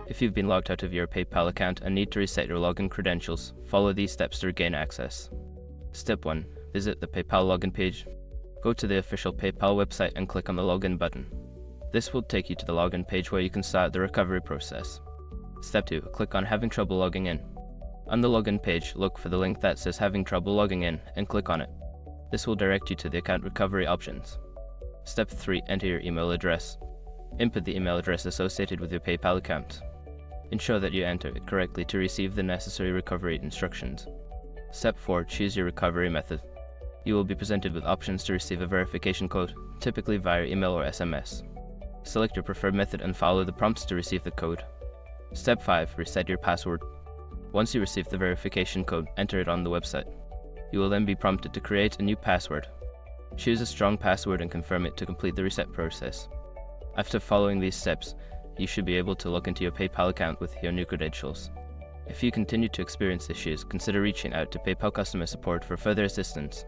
If you've been logged out of your PayPal account and need to reset your login credentials, follow these steps to regain access. Step 1. Visit the PayPal login page. Go to the official PayPal website and click on the login button. This will take you to the login page where you can start the recovery process. Step 2. Click on Having Trouble Logging In. On the login page, look for the link that says Having Trouble Logging In and click on it. This will direct you to the account recovery options. Step 3. Enter your email address. Input the email address associated with your PayPal account. Ensure that you enter it correctly to receive the necessary recovery instructions. Step 4. Choose your recovery method. You will be presented with options to receive a verification code, typically via email or SMS. Select your preferred method and follow the prompts to receive the code. Step 5. Reset your password. Once you receive the verification code, enter it on the website. You will then be prompted to create a new password. Choose a strong password and confirm it to complete the reset process. After following these steps, you should be able to log into your PayPal account with your new credentials. If you continue to experience issues, consider reaching out to PayPal customer support for further assistance.